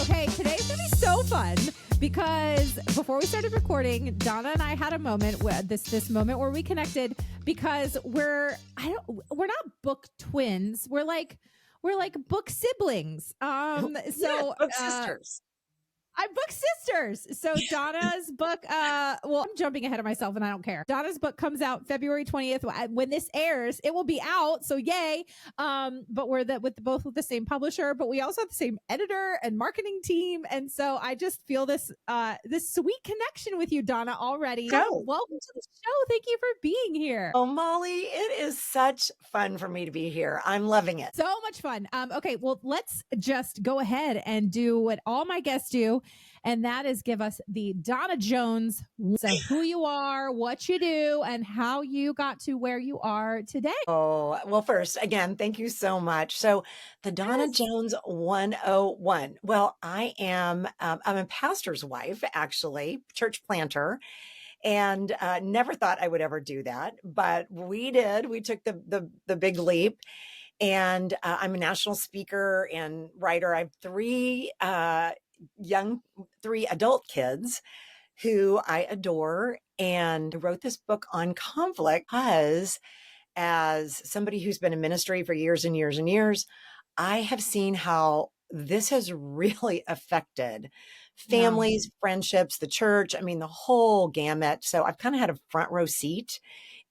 Okay, today's gonna be so fun because before we started recording, Donna and I had a moment where this moment where we connected because we're not book twins. We're like book siblings. Book sisters. I'm book sisters. So Donna's book, well, I'm jumping ahead of myself and I don't care. Donna's book comes out February 20th. When this airs, it will be out. So yay. But we're both with the same publisher, but we also have the same editor and marketing team. And so I just feel this sweet connection with you, Donna, already. Oh. Welcome to the show. Thank you for being here. Oh, Molly, it is such fun for me to be here. I'm loving it. So much fun. Okay, well, let's just go ahead and do what all my guests do. And that is give us the Donna Jones, so who you are, what you do, and how you got to where you are today. Oh, well, first, again, thank you so much. So the Donna Jones 101. Well, I'm a pastor's wife, actually, church planter, and never thought I would ever do that. But we did. We took the big leap. And I'm a national speaker and writer. I have three adult kids who I adore. And I wrote this book on conflict because as somebody who's been in ministry for years and years and years, I have seen how this has really affected families, friendships, the church. I mean, the whole gamut. So I've kind of had a front row seat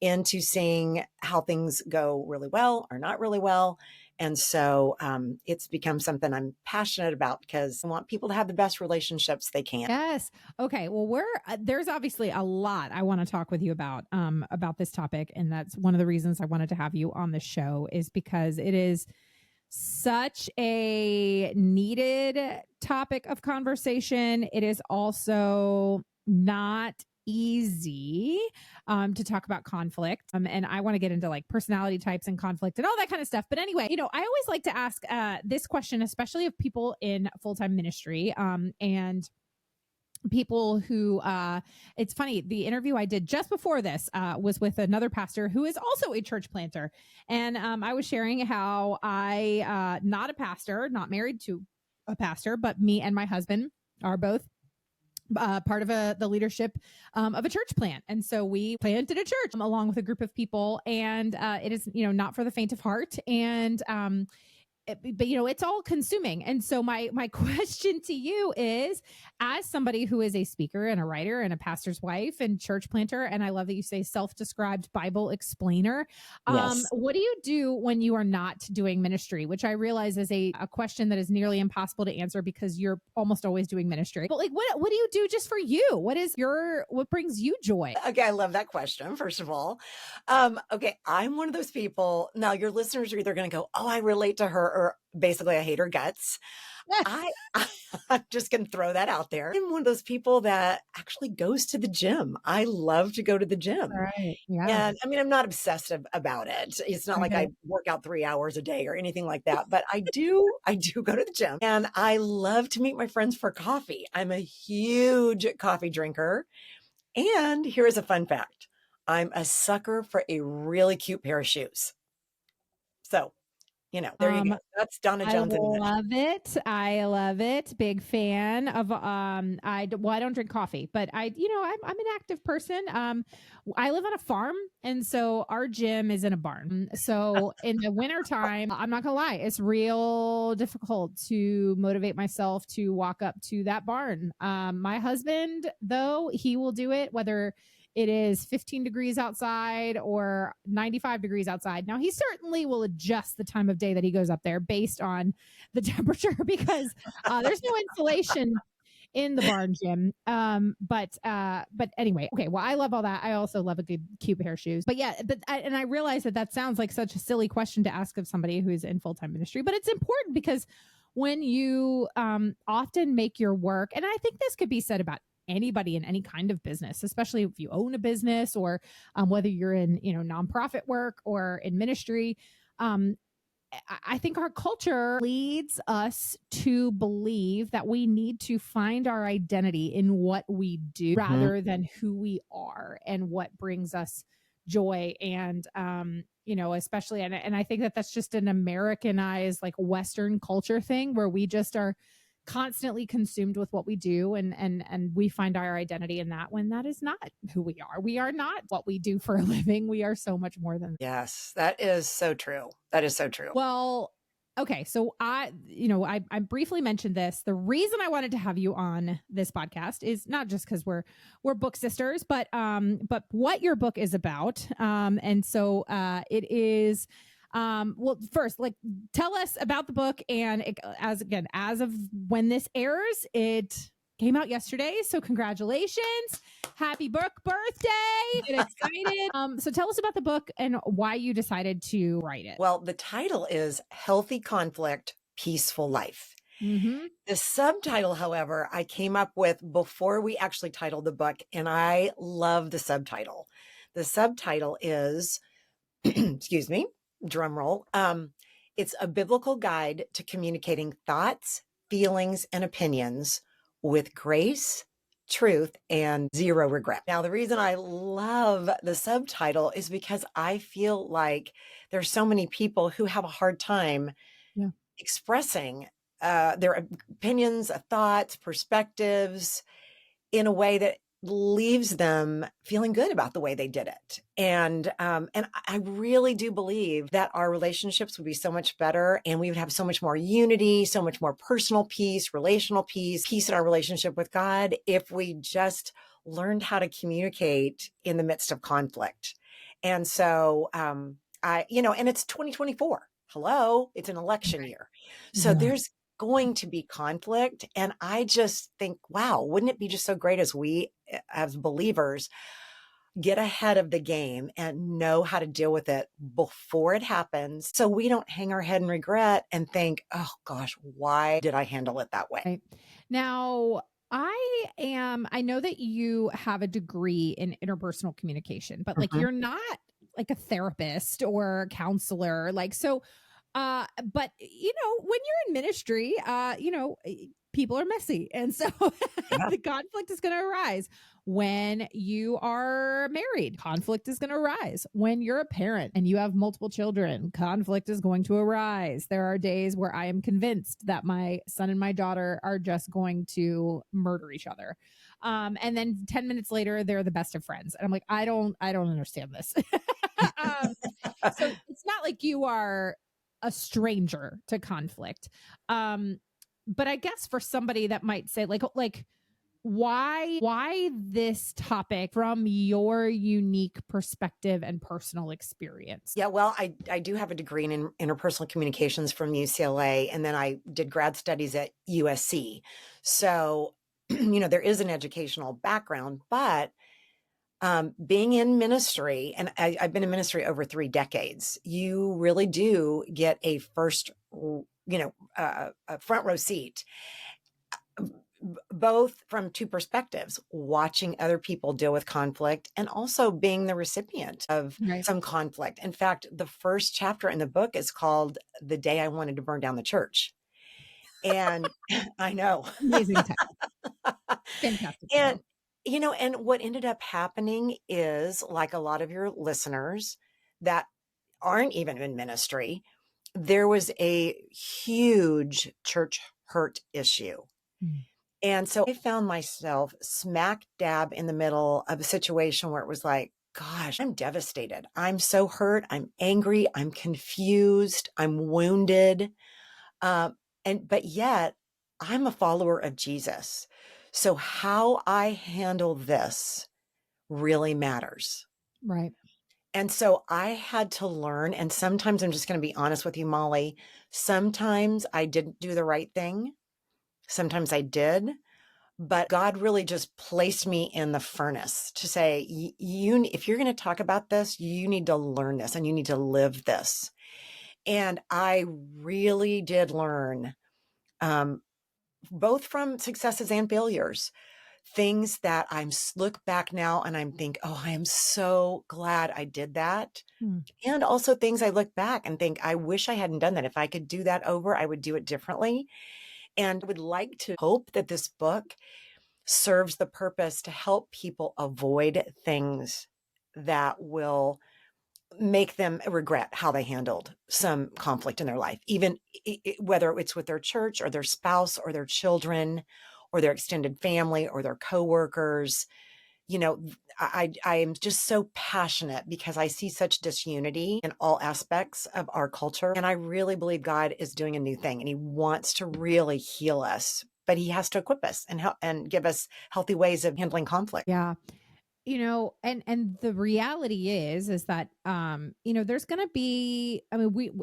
into seeing how things go really well or not really well. And so it's become something I'm passionate about because I want people to have the best relationships they can. Yes. Okay. Well, there's obviously a lot I want to talk with you about this topic. And that's one of the reasons I wanted to have you on the show is because it is such a needed topic of conversation. It is also not easy to talk about conflict. And I want to get into like personality types and conflict and all that kind of stuff. But anyway, I always like to ask this question, especially of people in full-time ministry and people who it's funny, the interview I did just before this was with another pastor who is also a church planter. And I was sharing how I not a pastor, not married to a pastor, but me and my husband are both part of the leadership of a church plant. And so we planted a church along with a group of people, and it is, not for the faint of heart. And but it's all consuming. And so my question to you is, as somebody who is a speaker and a writer and a pastor's wife and church planter, and I love that you say self-described Bible explainer, Yes. what do you do when you are not doing ministry? Which I realize is a question that is nearly impossible to answer because you're almost always doing ministry. But like, what do you do just for you? What brings you joy? Okay, I love that question, first of all. Okay, I'm one of those people. Now, your listeners are either going to go, oh, I relate to her, or basically I hate her guts. I'm just going to throw that out there. I'm one of those people that actually goes to the gym. I love to go to the gym. Right. Yeah. And I mean, I'm not obsessive about it. It's not like I work out 3 hours a day or anything like that, but I do go to the gym, and I love to meet my friends for coffee. I'm a huge coffee drinker. And here is a fun fact. I'm a sucker for a really cute pair of shoes. So, there you go. That's Donna Jones. I love it. Big fan of, I don't drink coffee, but I'm an active person. I live on a farm, and so our gym is in a barn. So in the wintertime, I'm not gonna lie, it's real difficult to motivate myself to walk up to that barn. My husband, though, he will do it, whether it is 15 degrees outside or 95 degrees outside. Now, he certainly will adjust the time of day that he goes up there based on the temperature because there's no insulation in the barn gym. But anyway, okay. Well, I love all that. I also love a good cute pair of shoes. But yeah, I realize that sounds like such a silly question to ask of somebody who's in full-time ministry, but it's important because when you often make your work, and I think this could be said about anybody in any kind of business, especially if you own a business or whether you're in, nonprofit work or in ministry. I think our culture leads us to believe that we need to find our identity in what we do rather than who we are and what brings us joy. And, especially, and I think that that's just an Americanized, like Western culture thing where we just are constantly consumed with what we do, and we find our identity in that, when that is not who we are. We are not what we do for a living. We are so much more than that. Yes, that is so true. That is so true. Well, okay, so I briefly mentioned this. The reason I wanted to have you on this podcast is not just because we're book sisters, but what your book is about. And so it is. Well, first, like, tell us about the book, and as of when this airs, it came out yesterday. So congratulations. Happy book birthday. Get excited. So tell us about the book and why you decided to write it. Well, the title is Healthy Conflict, Peaceful Life. Mm-hmm. The subtitle, however, I came up with before we actually titled the book, and I love the subtitle. The subtitle is, excuse me, drum roll. It's a biblical guide to communicating thoughts, feelings, and opinions with grace, truth, and zero regret. Now, the reason I love the subtitle is because I feel like there's so many people who have a hard time Yeah. expressing their opinions, thoughts, perspectives in a way that leaves them feeling good about the way they did it. And I really do believe that our relationships would be so much better, and we would have so much more unity, so much more personal peace, relational peace in our relationship with God, if we just learned how to communicate in the midst of conflict. And so, and it's 2024. Hello, it's an election year. So Yeah. there's going to be conflict. And I just think, wow, wouldn't it be just so great as we, as believers, get ahead of the game and know how to deal with it before it happens, so we don't hang our head in regret and think, oh gosh, why did I handle it that way? Right. Now, I know that you have a degree in interpersonal communication, but like, Mhm. you're not like a therapist or a counselor. Like, so, but when you're in ministry, people are messy. And so Yeah. the conflict is going to arise. When you are married, conflict is going to arise. When you're a parent and you have multiple children, conflict is going to arise. There are days where I am convinced that my son and my daughter are just going to murder each other. And then 10 minutes later, they're the best of friends. And I'm like, I don't understand this. um, so it's not like you are a stranger to conflict. But I guess for somebody that might say like why this topic from your unique perspective and personal experience? Yeah, well, I do have a degree in interpersonal communications from UCLA, and then I did grad studies at USC. So, there is an educational background, but being in ministry, and I've been in ministry over 3 decades, you really do get a a front row seat, both from two perspectives: watching other people deal with conflict and also being the recipient of Right. some conflict. In fact, the first chapter in the book is called The Day I Wanted to Burn Down the Church. And I know. Amazing title. Fantastic And, title. and what ended up happening is, like a lot of your listeners that aren't even in ministry, there was a huge church hurt issue. Mm. And so I found myself smack dab in the middle of a situation where it was like, gosh, I'm devastated. I'm so hurt. I'm angry. I'm confused. I'm wounded. Uh, but yet I'm a follower of Jesus. So how I handle this really matters. Right. And so I had to learn, and sometimes I'm just going to be honest with you, Molly. Sometimes I didn't do the right thing. Sometimes I did. But God really just placed me in the furnace to say, if you're going to talk about this, you need to learn this and you need to live this. And I really did learn, both from successes and failures, things that look back now and I'm think, oh, I am so glad I did that. Mm. And also things I look back and think, I wish I hadn't done that. If I could do that over, I would do it differently. And I would like to hope that this book serves the purpose to help people avoid things that will make them regret how they handled some conflict in their life, even whether it's with their church or their spouse or their children or their extended family or their coworkers. You know, I am just so passionate because I see such disunity in all aspects of our culture. And I really believe God is doing a new thing and he wants to really heal us, but he has to equip us and help and give us healthy ways of handling conflict. Yeah. And the reality is that there's going to be, I mean,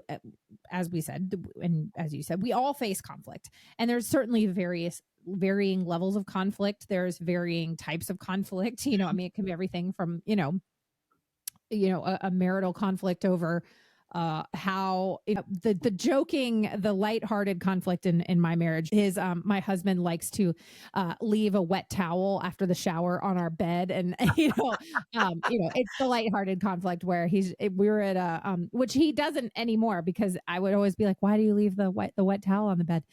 as we said, and as you said, we all face conflict, and there's certainly varying levels of conflict. There's varying types of conflict. I mean, it can be everything from a marital conflict over how the joking, the lighthearted conflict in my marriage is my husband likes to leave a wet towel after the shower on our bed, and it's the lighthearted conflict where we were at a which he doesn't anymore, because I would always be like, why do you leave the wet towel on the bed?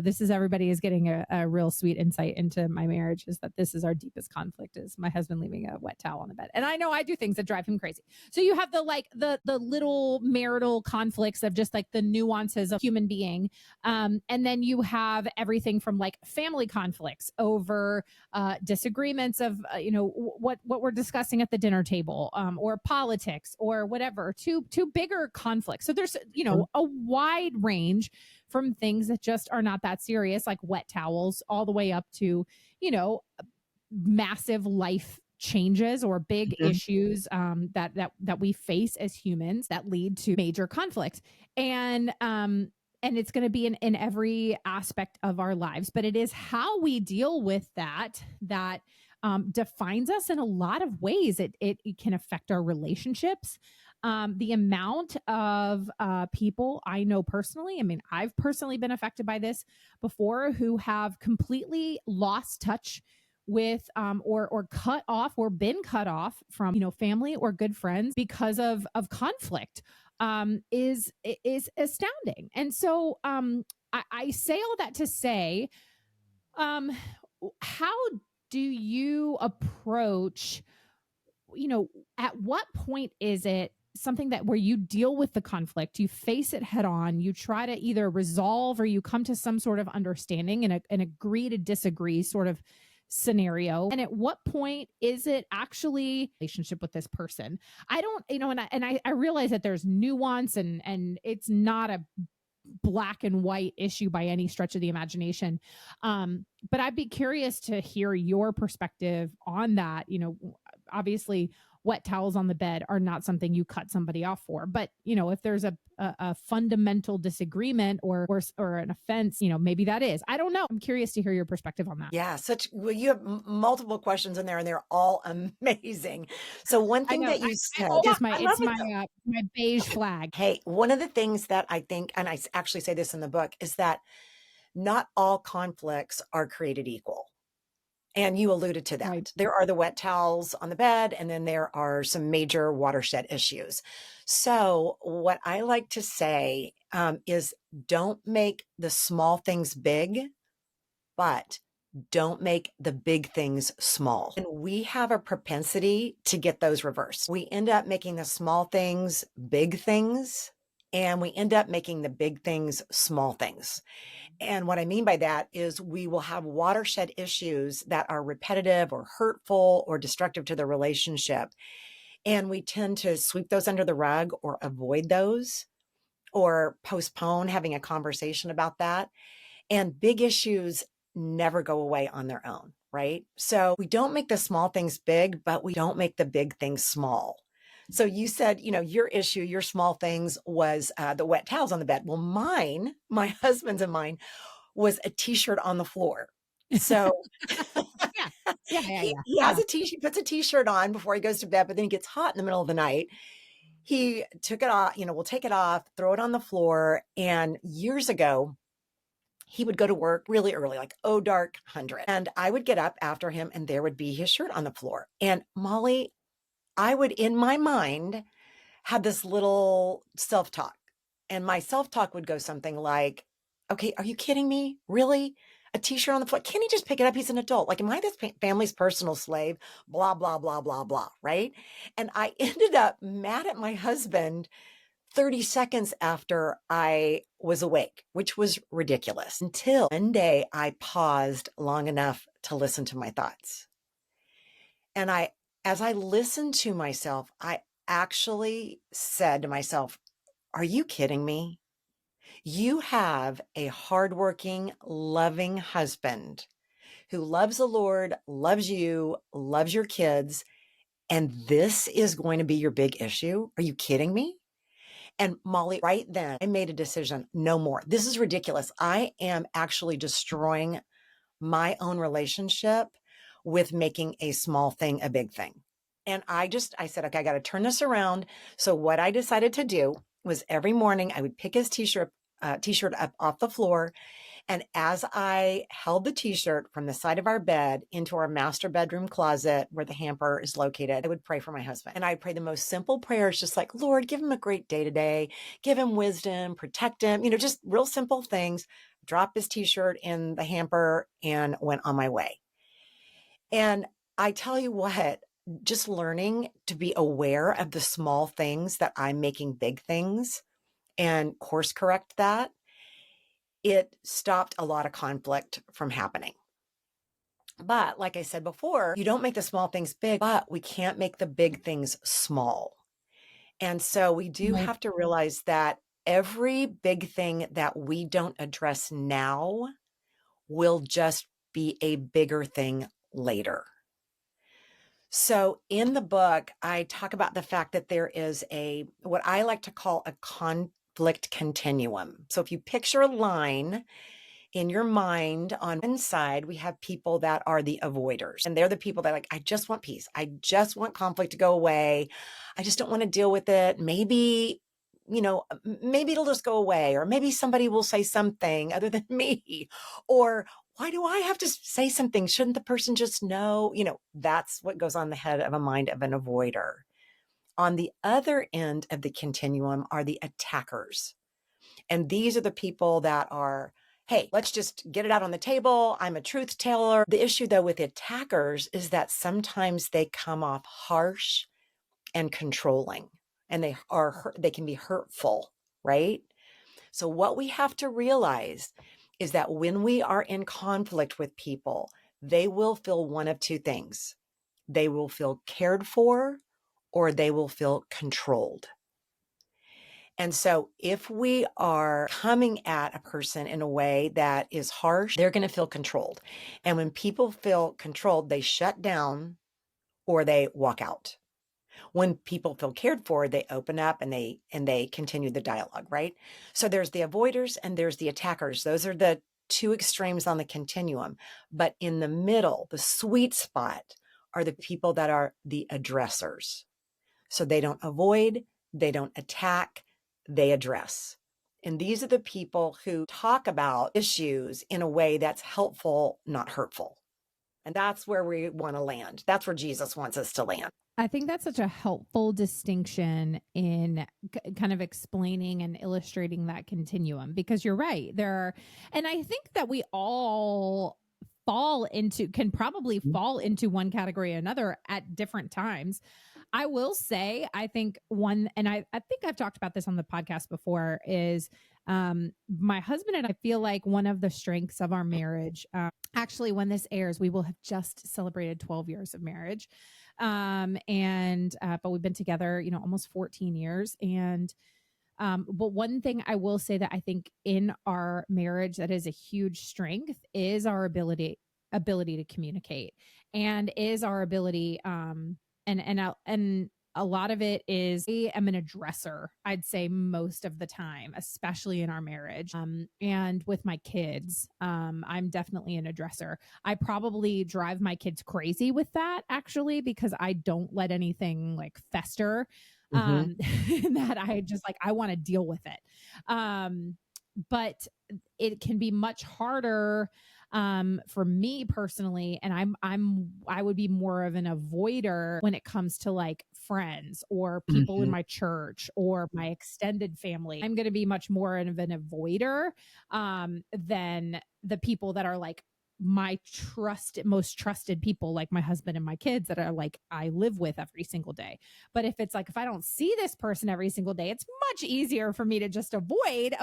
This is, everybody is getting a real sweet insight into my marriage, is that this is our deepest conflict, is my husband leaving a wet towel on the bed. And I know I do things that drive him crazy. So you have the little marital conflicts of just like the nuances of human being. And then you have everything from like family conflicts over disagreements of, what we're discussing at the dinner table, or politics or whatever, to bigger conflicts. So there's, a wide range from things that just are not that serious, like wet towels, all the way up to, massive life changes or big issues that we face as humans that lead to major conflict. And it's going to be in every aspect of our lives, but it is how we deal with that defines us in a lot of ways. It can affect our relationships. The amount of people I know personally, I mean, I've personally been affected by this before, who have completely lost touch with or cut off or been cut off from family or good friends because of conflict, is astounding. And so I say all that to say, how do you approach, at what point is it something that where you deal with the conflict, you face it head on, you try to either resolve or you come to some sort of understanding and an agree to disagree sort of scenario? And at what point is it actually relationship with this person? I don't, and I realize that there's nuance, and it's not a black and white issue by any stretch of the imagination. But I'd be curious to hear your perspective on that. Obviously wet towels on the bed are not something you cut somebody off for, but if there's a fundamental disagreement or an offense, maybe that is, I don't know. I'm curious to hear your perspective on that. Yeah, well, you have multiple questions in there and they're all amazing. So one I thing know. that you said, My beige flag. hey, one of the things that I think, and I actually say this in the book, is that not all conflicts are created equal. And you alluded to that. Right. There are the wet towels on the bed, and then there are some major watershed issues. So what I like to say is, don't make the small things big, but don't make the big things small. And we have a propensity to get those reversed. We end up making the small things big things, and we end up making the big things small things. And what I mean by that is, we will have watershed issues that are repetitive or hurtful or destructive to the relationship. And we tend to sweep those under the rug or avoid those or postpone having a conversation about that. And big issues never go away on their own, right? So we don't make the small things big, but we don't make the big things small. So you said, your issue, your small things was the wet towels on the bed. Well, my husband's and mine, was a t-shirt on the floor. So Yeah. he has he puts a t-shirt on before he goes to bed, but then he gets hot in the middle of the night. He took it off, we'll take it off, throw it on the floor. And years ago, he would go to work really early, like dark 100. And I would get up after him and there would be his shirt on the floor. And Molly, I would, in my mind, have this little self-talk. And my self-talk would go something like, okay, are you kidding me? Really? a t-shirt on the floor. Can he just pick it up? He's an adult. Like, am I this family's personal slave? Blah, blah, blah, blah, blah. Right. And I ended up mad at my husband 30 seconds after I was awake, which was ridiculous, until one day I paused long enough to listen to my thoughts. And as I listened to myself, I actually said to myself, are you kidding me? You have a hardworking, loving husband who loves the Lord, loves you, loves your kids, and this is going to be your big issue? Are you kidding me? And Molly, right then, I made a decision, no more. This is ridiculous. I am actually destroying my own relationship with making a small thing a big thing. And I said, okay, I got to turn this around. So what I decided to do was every morning I would pick his t-shirt up off the floor. And as I held the t-shirt from the side of our bed into our master bedroom closet where the hamper is located, I would pray for my husband. And I'd pray the most simple prayers, just like, Lord, give him a great day today. Give him wisdom, protect him, just real simple things. Drop his t-shirt in the hamper and went on my way. And I tell you what, just learning to be aware of the small things that I'm making big things and course correct that, it stopped a lot of conflict from happening. But like I said before, you don't make the small things big, but we can't make the big things small. And so we do Right. have to realize that every big thing that we don't address now will just be a bigger thing later. So in the book, I talk about the fact that there is what I like to call a conflict continuum. So if you picture a line in your mind, on one side, we have people that are the avoiders, and they're the people that I just want peace. I just want conflict to go away. I just don't want to deal with it. Maybe, maybe it'll just go away, or maybe somebody will say something other than me, or why do I have to say something? Shouldn't the person just know? That's what goes on the head of a mind of an avoider. On the other end of the continuum are the attackers. And these are the people that are, hey, let's just get it out on the table. I'm a truth teller. The issue, though, with attackers is that sometimes they come off harsh and controlling, and they can be hurtful, right? So what we have to realize is that when we are in conflict with people, they will feel one of two things. They will feel cared for, or they will feel controlled. And so if we are coming at a person in a way that is harsh, they're going to feel controlled. And when people feel controlled, they shut down or they walk out. When people feel cared for, they open up and they continue the dialogue, right? So there's the avoiders and there's the attackers. Those are the two extremes on the continuum. But in the middle, the sweet spot are the people that are the addressers. So they don't avoid, they don't attack, they address. And these are the people who talk about issues in a way that's helpful, not hurtful. And that's where we want to land. That's where Jesus wants us to land. I think that's such a helpful distinction in kind of explaining and illustrating that continuum, because you're right. And I think that we all can probably fall into one category or another at different times. I will say, I think I think I've talked about this on the podcast before, is my husband and I feel like one of the strengths of our marriage, actually, when this airs, we will have just celebrated 12 years of marriage. But we've been together, almost 14 years. But one thing I will say that I think in our marriage that is a huge strength is our ability to communicate, and is our ability, and a lot of it is I am an addresser, I'd say, most of the time, especially in our marriage. And with my kids, I'm definitely an addresser. I probably drive my kids crazy with that, actually, because I don't let anything like fester. That I just I want to deal with it. But it can be much harder For me personally, and I would be more of an avoider when it comes to like friends or people in Mhm. my church or my extended family. I'm going to be much more of an avoider than the people that are like my most trusted people, like my husband and my kids that are like I live with every single day. But if it's like if I don't see this person every single day, it's much easier for me to just avoid,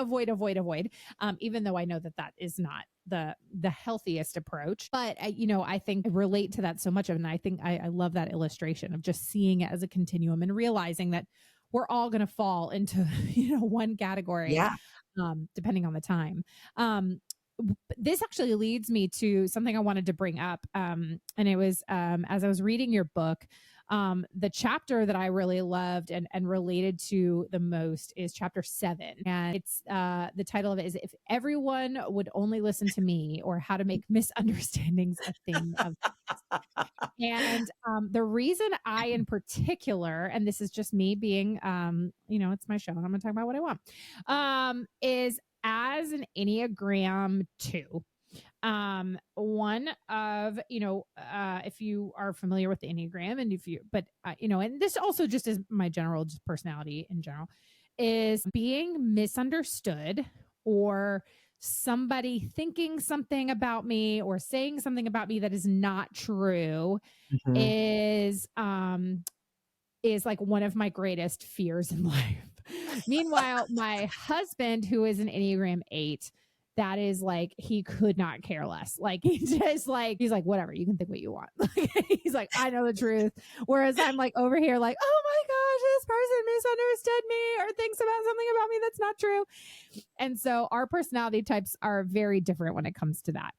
even though I know that that is not the healthiest approach. But I think I relate to that so much of, and I think I love that illustration of just seeing it as a continuum and realizing that we're all going to fall into one category, Yeah. depending on the time. This actually leads me to something I wanted to bring up. And it was as I was reading your book, the chapter that I really loved and related to the most is chapter 7. And it's the title of it is If Everyone Would Only Listen to Me, or How to Make Misunderstandings a Thing of. And the reason I, in particular, and this is just me being, it's my show and I'm going to talk about what I want, is as an Enneagram 2. One of, if you are familiar with the Enneagram and and this also just is my general just personality in general, is being misunderstood or somebody thinking something about me or saying something about me that is not true Mhm. is like one of my greatest fears in life. Meanwhile, my husband, who is an Enneagram 8, that is like he could not care less. Like he's like, whatever, you can think what you want. He's like, I know the truth. Whereas I'm like over here, like, oh my gosh, this person misunderstood me or thinks about something about me that's not true. And so our personality types are very different when it comes to that.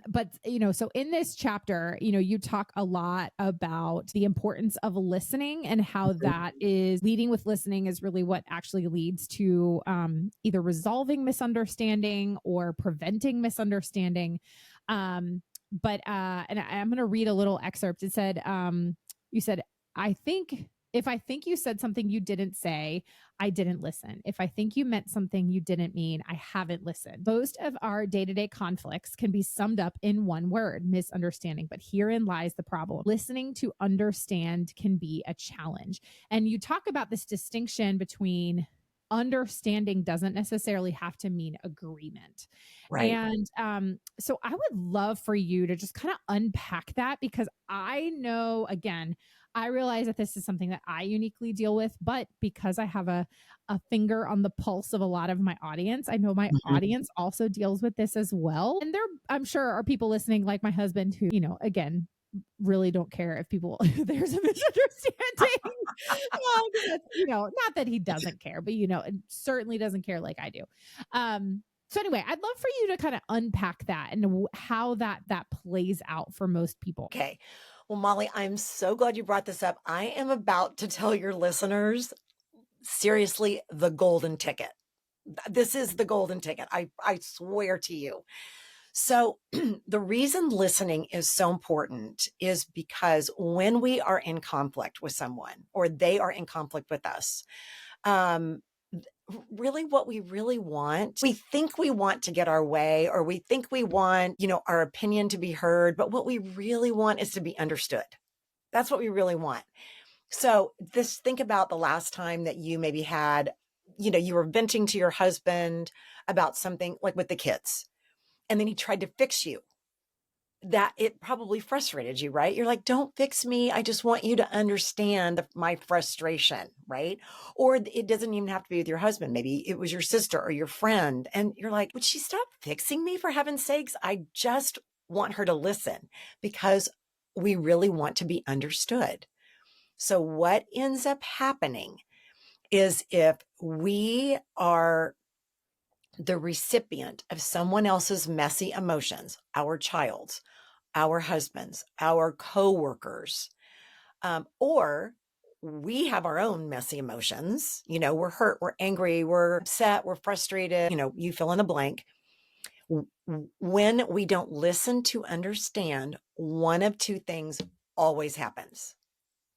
But so in this chapter, you talk a lot about the importance of listening and how Mhm. that is leading with listening is really what actually leads to either resolving misunderstanding or preventing misunderstanding. And I'm going to read a little excerpt. It said, you said, I think if I think you said something you didn't say, I didn't listen. If I think you meant something you didn't mean, I haven't listened. Most of our day to day conflicts can be summed up in one word: misunderstanding. But herein lies the problem. Listening to understand can be a challenge. And you talk about this distinction between understanding doesn't necessarily have to mean agreement. Right. And so I would love for you to just kind of unpack that, because I know, again, I realize that this is something that I uniquely deal with, but because I have a finger on the pulse of a lot of my audience, I know my Mhm. audience also deals with this as well. And there, I'm sure, are people listening like my husband who, again, really don't care if people there's a misunderstanding. Not that he doesn't care, but and certainly doesn't care like I do. So anyway, I'd love for you to kind of unpack that and how that plays out for most people. Okay. Well, Molly, I'm so glad you brought this up. I am about to tell your listeners, seriously, the golden ticket. This is the golden ticket. I swear to you. So, the reason listening is so important is because when we are in conflict with someone or they are in conflict with us, um, really what we really want, we think we want to get our way, or we think we want, our opinion to be heard, but what we really want is to be understood. That's what we really want. So think about the last time that you maybe had, you were venting to your husband about something like with the kids, and then he tried to fix you. That it probably frustrated you, right? You're like, don't fix me. I just want you to understand my frustration, right? Or it doesn't even have to be with your husband. Maybe it was your sister or your friend. And you're like, would she stop fixing me, for heaven's sakes? I just want her to listen, because we really want to be understood. So what ends up happening is, if we are the recipient of someone else's messy emotions, our child's, our husbands, our coworkers, or we have our own messy emotions. We're hurt, we're angry, we're upset, we're frustrated, you fill in the blank. When we don't listen to understand, one of two things always happens.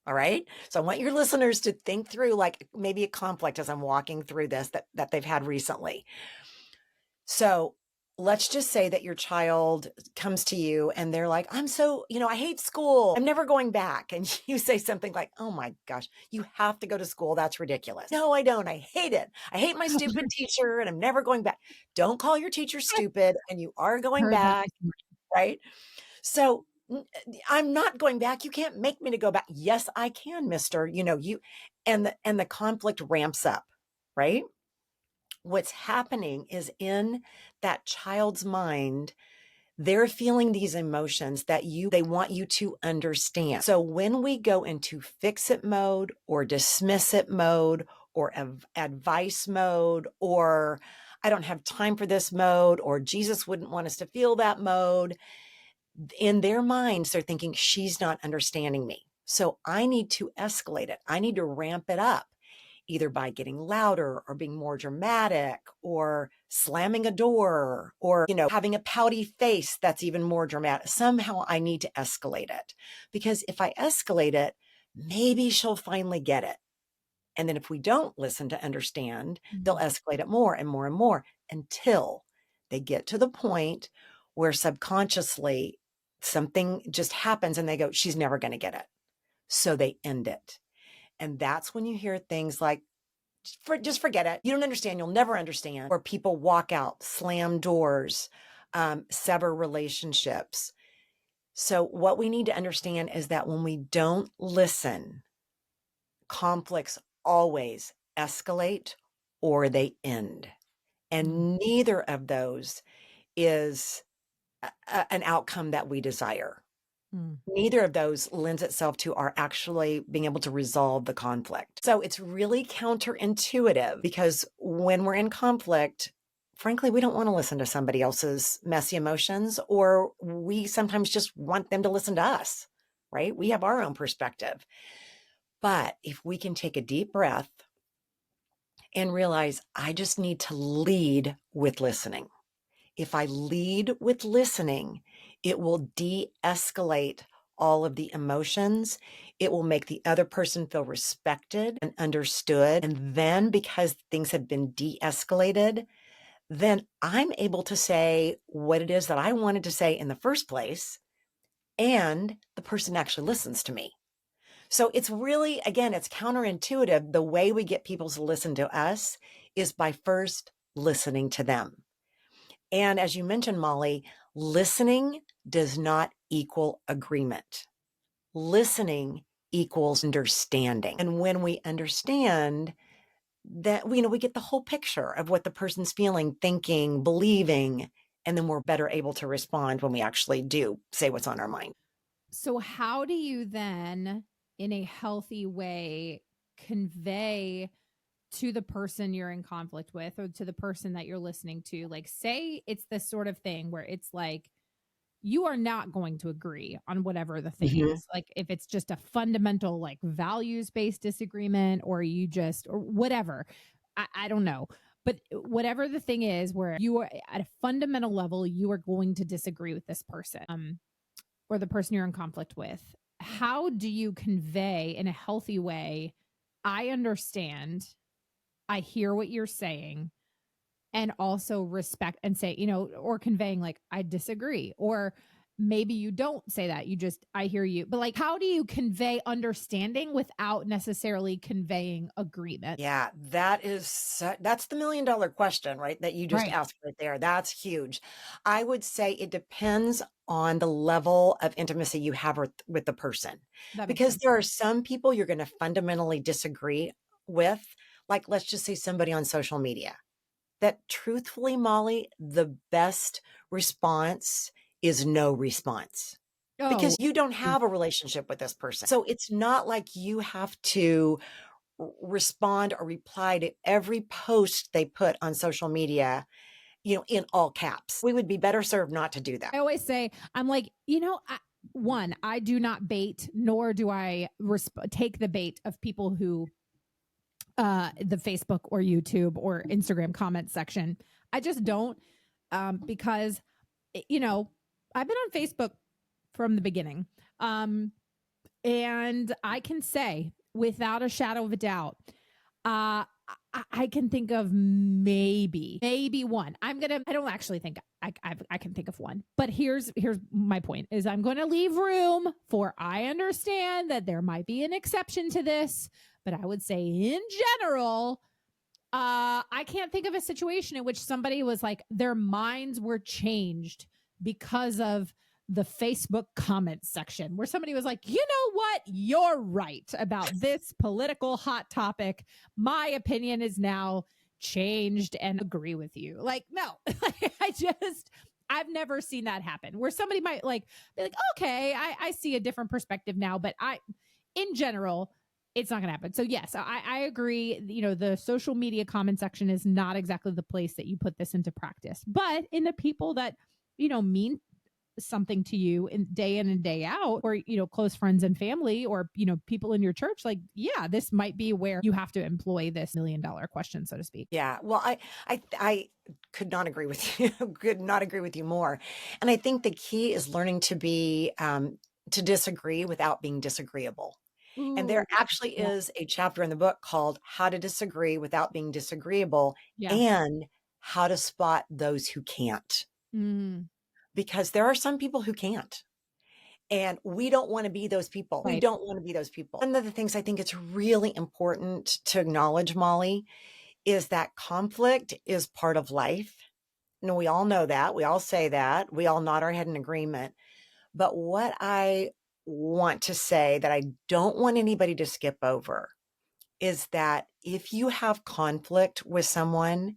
All right. So I want your listeners to think through, like, maybe a conflict as I'm walking through this that they've had recently. So let's just say that your child comes to you and they're like, I'm so, I hate school. I'm never going back. And you say something like, oh my gosh, you have to go to school. That's ridiculous. No, I don't. I hate it. I hate my stupid teacher and I'm never going back. Don't call your teacher stupid and you are going Heard that back, before. right? So I'm not going back. You can't make me to go back. Yes, I can, mister. And the conflict ramps up, right? What's happening is in that child's mind, they're feeling these emotions that they want you to understand. So when we go into fix it mode or dismiss it mode or advice mode or I don't have time for this mode or Jesus wouldn't want us to feel that mode, in their minds, they're thinking she's not understanding me. So I need to escalate it. I need to ramp it up either by getting louder or being more dramatic or slamming a door or, having a pouty face that's even more dramatic. Somehow I need to escalate it because if I escalate it, maybe she'll finally get it. And then if we don't listen to understand, they'll escalate it more and more and more until they get to the point where subconsciously something just happens and they go, she's never going to get it. So they end it. And that's when you hear things like, just forget it. You don't understand. You'll never understand. Or people walk out, slam doors, sever relationships. So what we need to understand is that when we don't listen, conflicts always escalate or they end. And neither of those is an outcome that we desire. Neither of those lends itself to our actually being able to resolve the conflict. So it's really counterintuitive because when we're in conflict, frankly, we don't want to listen to somebody else's messy emotions, or we sometimes just want them to listen to us, right? We have our own perspective. But if we can take a deep breath and realize I just need to lead with listening. If I lead with listening, it will de-escalate all of the emotions. It will make the other person feel respected and understood. And then because things have been de-escalated, then I'm able to say what it is that I wanted to say in the first place. And the person actually listens to me. So it's really, again, it's counterintuitive. The way we get people to listen to us is by first listening to them. And as you mentioned, Molly, listening does not equal agreement. Listening equals understanding. And when we understand that, we get the whole picture of what the person's feeling, thinking, believing, and then we're better able to respond when we actually do say what's on our mind. So how do you then, in a healthy way, convey to the person you're in conflict with or to the person that you're listening to, like, say it's this sort of thing where it's like, you are not going to agree on whatever the thing is. Like if it's just a fundamental, like values-based disagreement or or whatever, I don't know. But whatever the thing is where you are at a fundamental level, you are going to disagree with this person. Or the person you're in conflict with, how do you convey in a healthy way, I understand, I hear what you're saying, and also respect and say, or conveying like, I disagree, or maybe you don't say that, you just, I hear you. But like, how do you convey understanding without necessarily conveying agreement? Yeah, that's the $1 million question, right? That you just Right. asked right there. That's huge. I would say it depends on the level of intimacy you have with the person, That makes because sense. there are some people you're going to fundamentally disagree with. Like, let's just say somebody on social media that truthfully, Molly, the best response is no response Oh, because you don't have a relationship with this person. So it's not like you have to respond or reply to every post they put on social media, in all caps. We would be better served not to do that. I always say, I'm like, one, I do not bait, nor do I take the bait of people who, the Facebook or YouTube or Instagram comment section. I just don't, because, I've been on Facebook from the beginning. And I can say without a shadow of a doubt, I can think of maybe one. I don't actually think I can think of one, but here's my point is I'm going to leave room for, I understand that there might be an exception to this, but I would say in general, I can't think of a situation in which somebody was like, their minds were changed because of the Facebook comment section, where somebody was like, you know what? You're right about this political hot topic. My opinion is now changed and agree with you. Like, no, I've never seen that happen where somebody might like be like, okay, I see a different perspective now, but in general, it's not going to happen. So yes, I agree. You know, the social media comment section is not exactly the place that you put this into practice, but in the people that, mean something to you in and day out, or, close friends and family, or, people in your church, like, yeah, this might be where you have to employ this $1 million question, so to speak. Yeah. Well, I could not agree with you, could not agree with you more. And I think the key is learning to disagree without being disagreeable. And there Ooh, actually yeah, is a chapter in the book called How to Disagree Without Being Disagreeable yeah. and How to Spot Those Who Can't. Mm, Because there are some people who can't. And we don't want to be those people. We right. don't want to be those people. One of the things I think it's really important to acknowledge, Molly, is that conflict is part of life. And we all know that. We all say that. We all nod our head in agreement. But what I want to say that I don't want anybody to skip over is that if you have conflict with someone,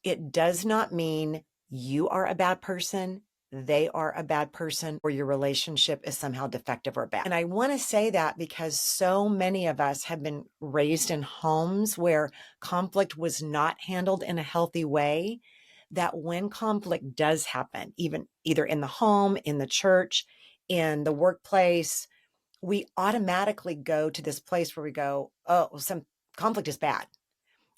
it does not mean you are a bad person, they are a bad person, or your relationship is somehow defective or bad. And I want to say that because so many of us have been raised in homes where conflict was not handled in a healthy way, that when conflict does happen, even either in the home, in the church, in the workplace, we automatically go to this place where we go, oh, well, some conflict is bad.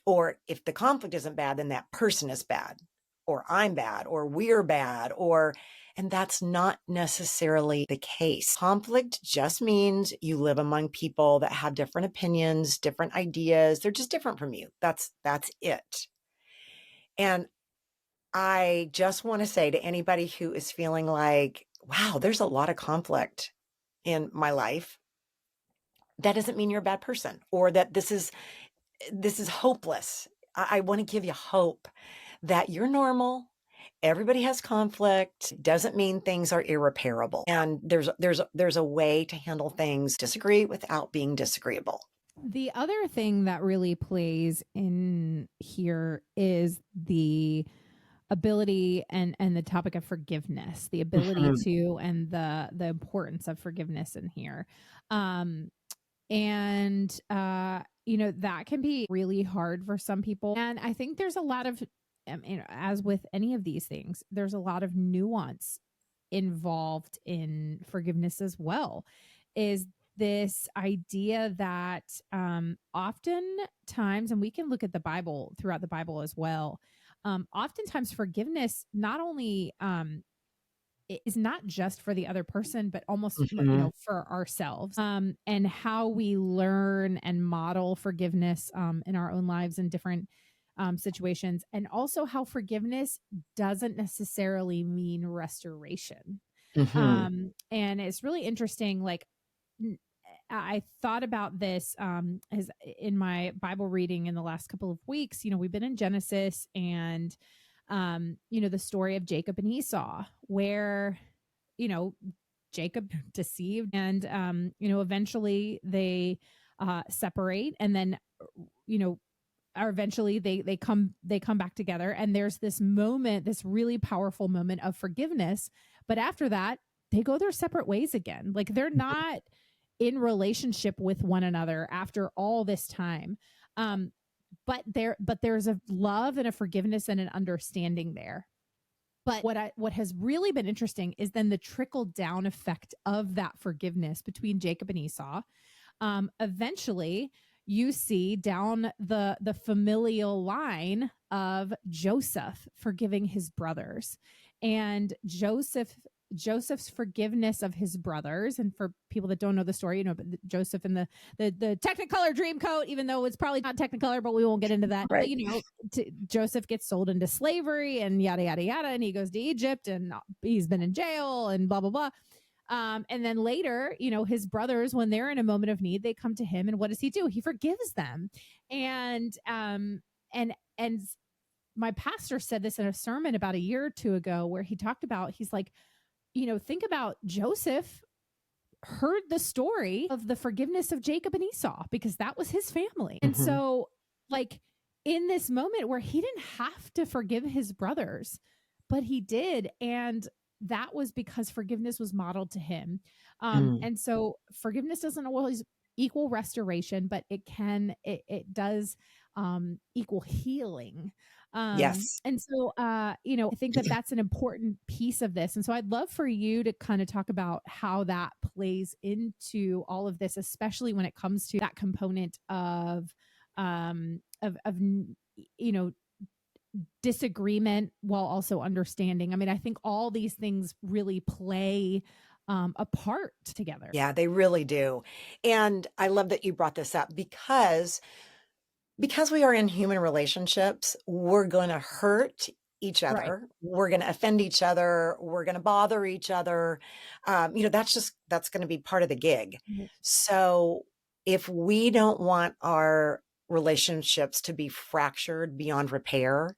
Or if the conflict isn't bad, then that person is bad, or I'm bad, or we're bad, and that's not necessarily the case. Conflict just means you live among people that have different opinions, different ideas. They're just different from you. That's it. And I just want to say to anybody who is feeling like, wow, there's a lot of conflict in my life, that doesn't mean you're a bad person or that this is hopeless. I want to give you hope that you're normal. Everybody has conflict. Doesn't mean things are irreparable. And there's a way to handle things, disagree without being disagreeable. The other thing that really plays in here is the ability and the topic of forgiveness, the ability Mhm. to, and the importance of forgiveness in here. Um, and that can be really hard for some people, and I think there's a lot of, as with any of these things, there's a lot of nuance involved in forgiveness as well. Is this idea that oftentimes, and we can look at the Bible, throughout the Bible as well, oftentimes forgiveness not only is not just for the other person, but almost, Mhm. for ourselves, and how we learn and model forgiveness in our own lives in different situations, and also how forgiveness doesn't necessarily mean restoration. Mhm. And it's really interesting. Like, I thought about this as in my Bible reading in the last couple of weeks. We've been in Genesis, and the story of Jacob and Esau, where you know Jacob deceived, and eventually they separate, and then you know or eventually they come back together, and there's this moment, this really powerful moment of forgiveness. But after that, they go their separate ways again. Like, they're not in relationship with one another after all this time. um but there's a love and a forgiveness and an understanding there. But what has really been interesting is then the trickle down effect of that forgiveness between Jacob and Esau. Eventually, you see down the familial line of Joseph forgiving his brothers, and Joseph Joseph's forgiveness of his brothers. And for people that don't know the story, but Joseph in the Technicolor dream coat, even though it's probably not Technicolor, but we won't get into that. Right. But, Joseph gets sold into slavery and yada, yada, yada. And he goes to Egypt and he's been in jail and blah, blah, blah. And then later, his brothers, when they're in a moment of need, they come to him, and what does he do? He forgives them. And my pastor said this in a sermon about a year or two ago, where he talked about, he's like, think about Joseph heard the story of the forgiveness of Jacob and Esau, because that was his family. And so, like, in this moment where he didn't have to forgive his brothers, but he did. And that was because forgiveness was modeled to him. And so forgiveness doesn't always equal restoration, but it does equal healing. Yes. And so, I think that that's an important piece of this. And so I'd love for you to kind of talk about how that plays into all of this, especially when it comes to that component of disagreement while also understanding. I mean, I think all these things really play a part together. Yeah, they really do. And I love that you brought this up, because we are in human relationships, we're going to hurt each other. Right. We're going to offend each other. We're going to bother each other. That's going to be part of the gig. Mm-hmm. So if we don't want our relationships to be fractured beyond repair,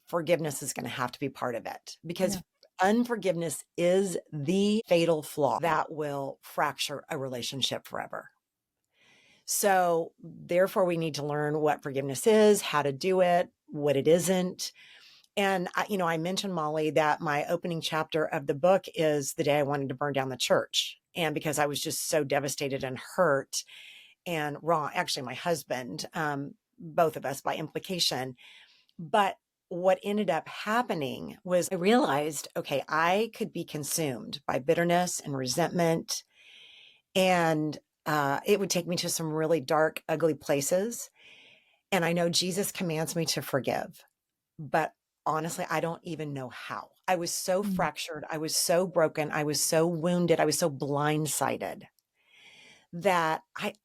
forgiveness is going to have to be part of it, because unforgiveness is the fatal flaw that will fracture a relationship forever. So therefore, we need to learn what forgiveness is, how to do it, what it isn't. And, I mentioned, Molly, that my opening chapter of the book is the day I wanted to burn down the church. And because I was just so devastated and hurt and wrong, actually my husband, both of us by implication. But what ended up happening was I realized, okay, I could be consumed by bitterness and resentment, and it would take me to some really dark, ugly places. And I know Jesus commands me to forgive, but honestly, I don't even know how. I was so fractured. I was so broken. I was so wounded. I was so blindsided that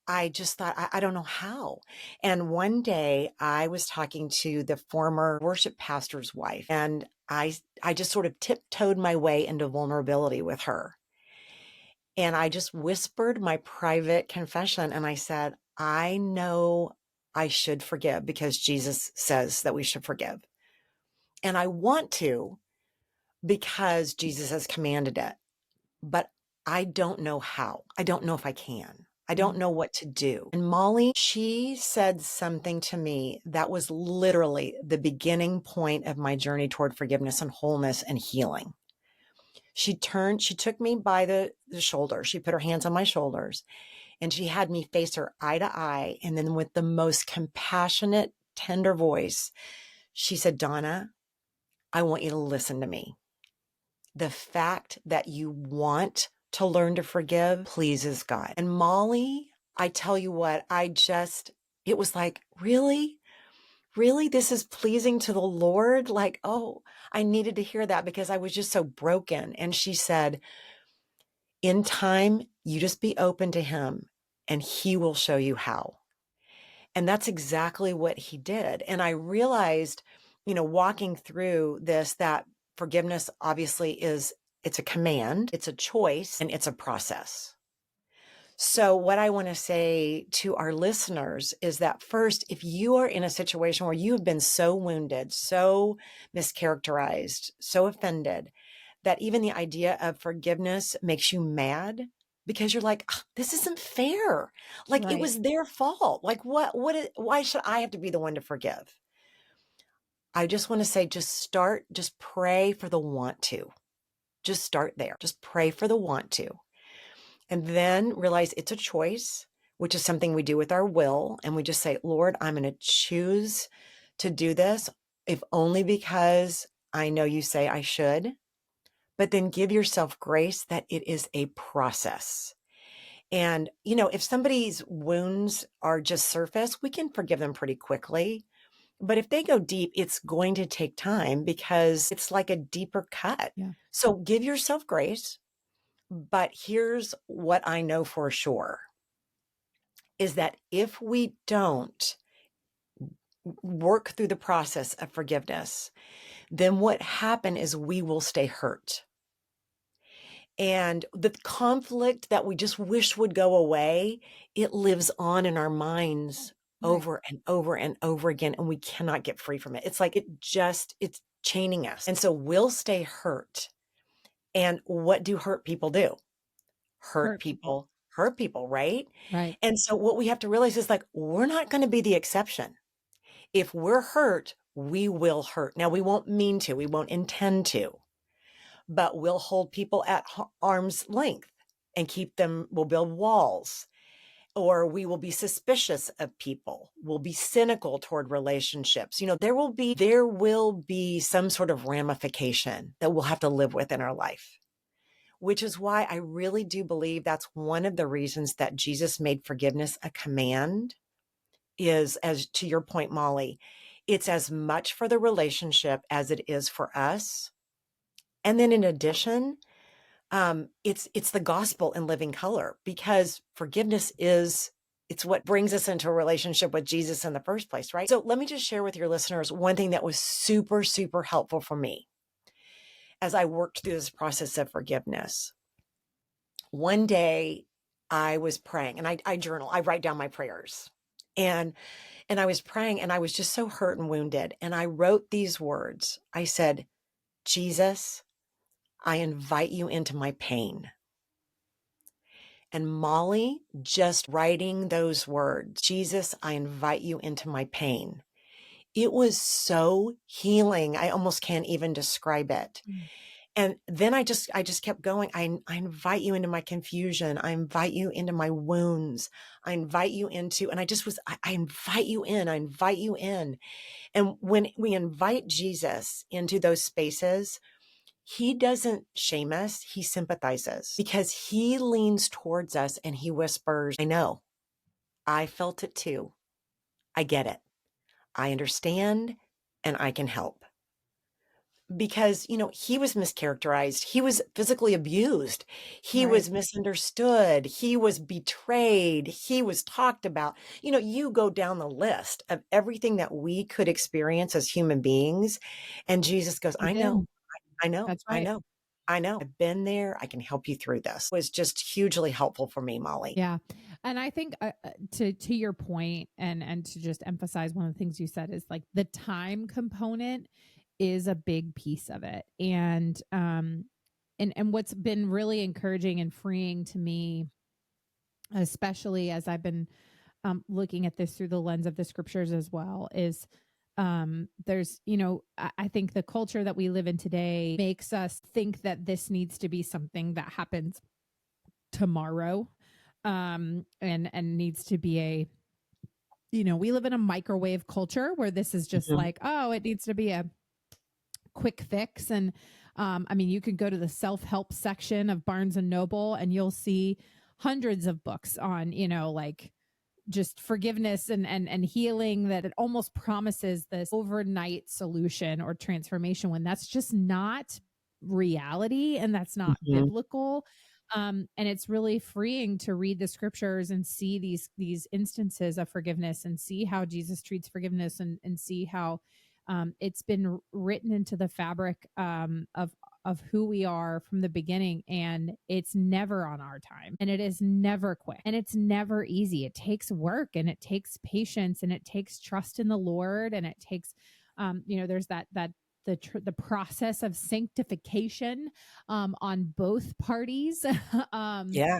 I just thought, I don't know how. And one day I was talking to the former worship pastor's wife, and I just sort of tiptoed my way into vulnerability with her. And I just whispered my private confession, and I said, I know I should forgive because Jesus says that we should forgive. And I want to because Jesus has commanded it, but I don't know how. I don't know if I can. I don't know what to do. And Molly, she said something to me that was literally the beginning point of my journey toward forgiveness and wholeness and healing. She took me by the shoulder. She put her hands on my shoulders, and she had me face her eye to eye. And then with the most compassionate, tender voice, she said, Donna, I want you to listen to me. The fact that you want to learn to forgive pleases God. And Molly, I tell you what, it was like, really? Really? This is pleasing to the Lord? Like, oh, I needed to hear that because I was just so broken. And she said, in time, you just be open to him and he will show you how. And that's exactly what he did. And I realized, walking through this, that forgiveness obviously it's a command, it's a choice, and it's a process. So what I want to say to our listeners is that first, if you are in a situation where you have been so wounded, so mischaracterized, so offended, that even the idea of forgiveness makes you mad because you're like, this isn't fair. Like it was their fault. Like why should I have to be the one to forgive? I just want to say, just pray for the want to. Just start there. Just pray for the want to. And then realize it's a choice, which is something we do with our will. And we just say, Lord, I'm going to choose to do this, if only because I know you say I should. But then give yourself grace that it is a process. And, if somebody's wounds are just surface, we can forgive them pretty quickly. But if they go deep, it's going to take time because it's like a deeper cut. Yeah. So give yourself grace. But here's what I know for sure is that if we don't work through the process of forgiveness, then what happen is we will stay hurt. And the conflict that we just wish would go away, it lives on in our minds Right. over and over and over again, and we cannot get free from it. It's like it's chaining us. And so we'll stay hurt. And what do hurt people do? Hurt people. Hurt people, right? Right. And so what we have to realize is like, we're not going to be the exception. If we're hurt, we will hurt. Now, we won't mean to, we won't intend to, but we'll hold people at arm's length and keep them, we'll build walls, or we will be suspicious of people. We'll be cynical toward relationships. You know, there will be some sort of ramification that we'll have to live with in our life, which is why I really do believe that's one of the reasons that Jesus made forgiveness a command is, as to your point, Molly, it's as much for the relationship as it is for us. And then in addition, it's the gospel in living color, because forgiveness it's what brings us into a relationship with Jesus in the first place, right? So let me just share with your listeners one thing that was super, super helpful for me as I worked through this process of forgiveness. One day I was praying, and I journal, I write down my prayers. And I was praying, and I was just so hurt and wounded. And I wrote these words. I said, Jesus, I invite you into my pain. And Molly, just writing those words, Jesus, I invite you into my pain. It was so healing. I almost can't even describe it. Mm. And then I just kept going. I invite you into my confusion. I invite you into my wounds. I invite you into, and I invite you in. I invite you in. And when we invite Jesus into those spaces, he doesn't shame us. He sympathizes, because he leans towards us and he whispers, I know, I felt it too. I get it. I understand, and I can help. Because, he was mischaracterized. He was physically abused. He Right. was misunderstood. He was betrayed. He was talked about. You go down the list of everything that we could experience as human beings. And Jesus goes, He I did. know, I know, That's I right. know, I know. I've been there. I can help you through this. It was just hugely helpful for me, Molly. Yeah. And I think to your point, and to just emphasize one of the things you said is like the time component is a big piece of it. And what's been really encouraging and freeing to me, especially as I've been looking at this through the lens of the scriptures as well, is there's, I think the culture that we live in today makes us think that this needs to be something that happens tomorrow, and needs to be we live in a microwave culture where this is just Mhm. like, oh, it needs to be a quick fix. And I mean, you can go to the self-help section of Barnes and Noble and you'll see hundreds of books on, like just forgiveness and healing, that it almost promises this overnight solution or transformation, when that's just not reality and that's not Mhm. biblical. And it's really freeing to read the scriptures and see these instances of forgiveness, and see how Jesus treats forgiveness, and see how it's been written into the fabric of who we are from the beginning. And it's never on our time, and it is never quick, and it's never easy. It takes work, and it takes patience, and it takes trust in the Lord, and it takes there's the process of sanctification on both parties. um Yeah.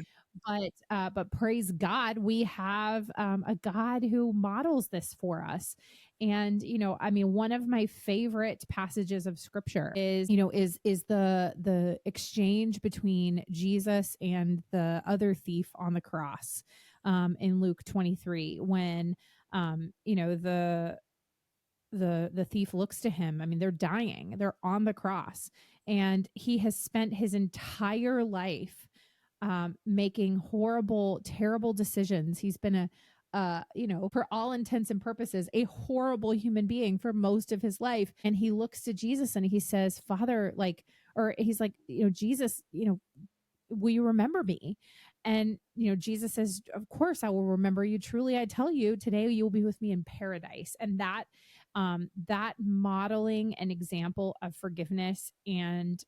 but praise God, we have a God who models this for us. And I mean, one of my favorite passages of scripture is the exchange between Jesus and the other thief on the cross, in Luke 23, when the thief looks to him. I mean, they're dying, they're on the cross, and he has spent his entire life making horrible, terrible decisions. He's been for all intents and purposes, a horrible human being for most of his life. And he looks to Jesus and he says, Father, like, or he's like, Jesus, will you remember me? And Jesus says, of course I will remember you. Truly I tell you, today you will be with me in paradise. And that modeling an example of forgiveness and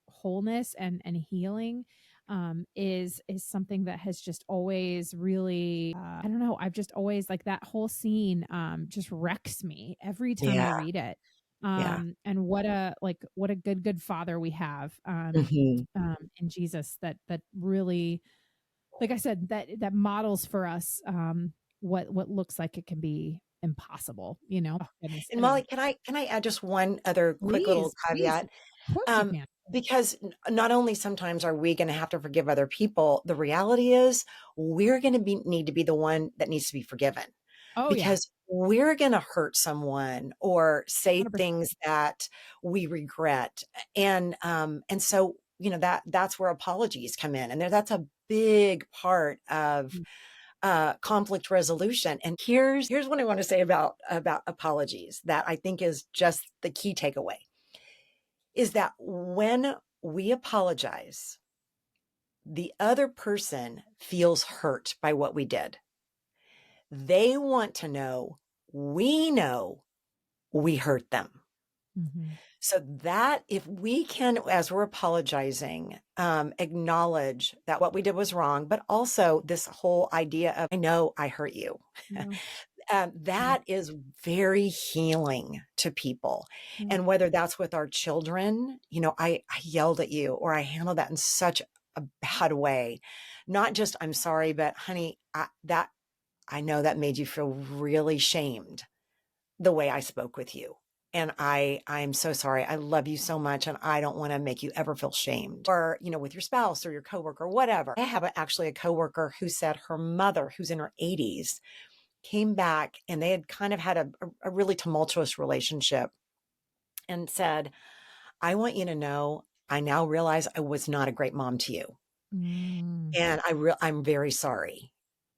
wholeness and healing is something that has just always really, I don't know, I've just always, like, that whole scene just wrecks me every time I Yeah. read it. Yeah. And what a good father we have Mhm. in Jesus, that really, like I said, that models for us what looks like it can be impossible. Oh, goodness. And Anyway, Molly, can I add just one other quick little please, caveat? of course you can. Because not only sometimes are we going to have to forgive other people, the reality is we're going to need to be the one that needs to be forgiven, Oh yeah, because we're going to hurt someone or say 100%. things that we regret. And so, that's where apologies come in. And that's a big part of conflict resolution. And here's what I want to say about apologies that I think is just the key takeaway, is that when we apologize, the other person feels hurt by what we did. They want to know we hurt them. Mhm. So that if we can, as we're apologizing, acknowledge that what we did was wrong, but also this whole idea of, I know I hurt you. Yeah. Yeah. That is very healing to people. Yeah. And whether that's with our children, I yelled at you, or I handled that in such a bad way. Not just, I'm sorry, but honey, I know that made you feel really shamed the way I spoke with you. And I'm so sorry. I love you so much. And I don't want to make you ever feel shamed, or, with your spouse or your coworker, or whatever. I have actually a coworker who said her mother, who's in her 80s, came back, and they had kind of had a really tumultuous relationship, and said, I want you to know, I now realize I was not a great mom to you. Mm. And I'm very sorry.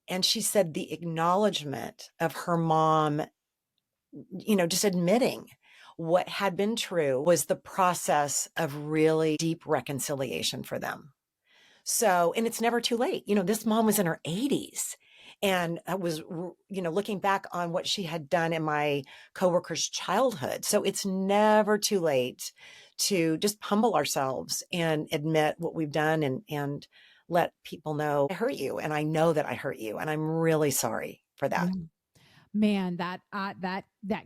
And she said the acknowledgement of her mom, just admitting what had been true, was the process of really deep reconciliation for them. So, and it's never too late. This mom was in her 80s, and I was, looking back on what she had done in my coworker's childhood. So it's never too late to just humble ourselves and admit what we've done, and let people know, I hurt you, and I know that I hurt you, and I'm really sorry for that. Yeah. Man, that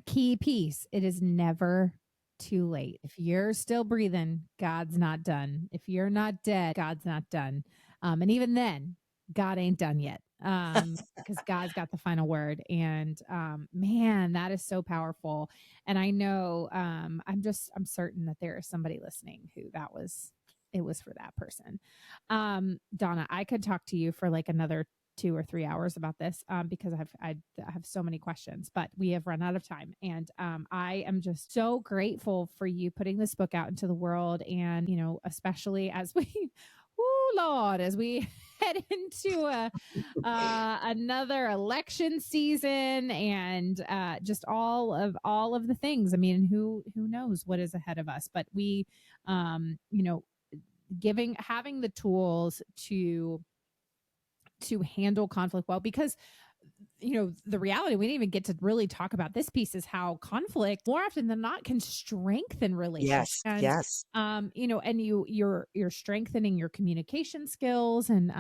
key piece, it is never too late. If you're still breathing, God's not done. If you're not dead, God's not done. And even then, God ain't done yet. Because God's got the final word. And man, that is so powerful. And I know I'm certain that there is somebody listening who it was for that person. Donna, I could talk to you for like another 2 or 3 hours about this because I have so many questions, but we have run out of time. And I am just so grateful for you putting this book out into the world, and especially as we, oh Lord, as we head into another election season, and just all of the things. I mean, who knows what is ahead of us? But we, having the tools to handle conflict well, because the reality, we didn't even get to really talk about this piece, is how conflict more often than not can strengthen relationships. Yes. And Yes. and you're strengthening your communication skills, and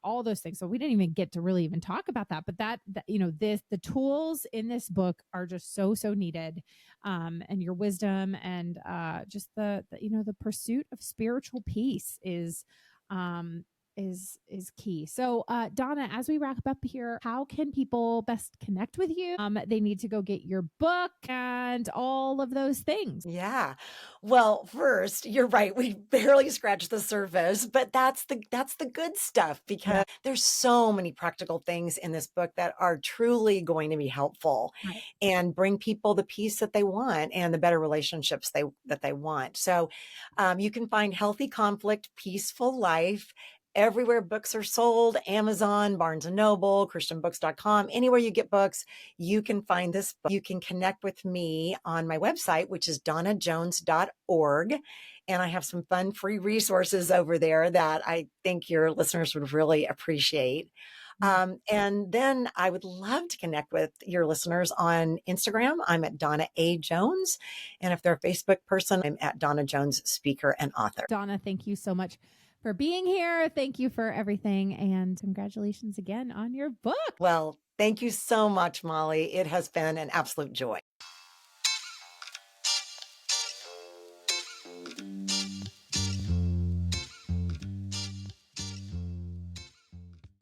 all those things. So we didn't even get to really even talk about that, but that the tools in this book are just so needed. And your wisdom, and just the pursuit of spiritual peace um is key. So Donna, as we wrap up here, how can people best connect with you? They need to go get your book and all of those things. Yeah. Well, first, you're right. We barely scratched the surface, but that's the good stuff, Yeah. because there's so many practical things in this book that are truly going to be helpful Right. and bring people the peace that they want and the better relationships that they want. So, you can find Healthy Conflict, Peaceful Life everywhere books are sold, Amazon, Barnes and Noble, christianbooks.com, anywhere you get books, you can find this book. You can connect with me on my website, which is donnajones.org. And I have some fun free resources over there that I think your listeners would really appreciate. And then I would love to connect with your listeners on Instagram. I'm at Donna A. Jones. And if they're a Facebook person, I'm at Donna Jones, speaker and author. Donna, thank you so much for being here. Thank you for everything. And congratulations again on your book. Well, thank you so much, Molly. It has been an absolute joy.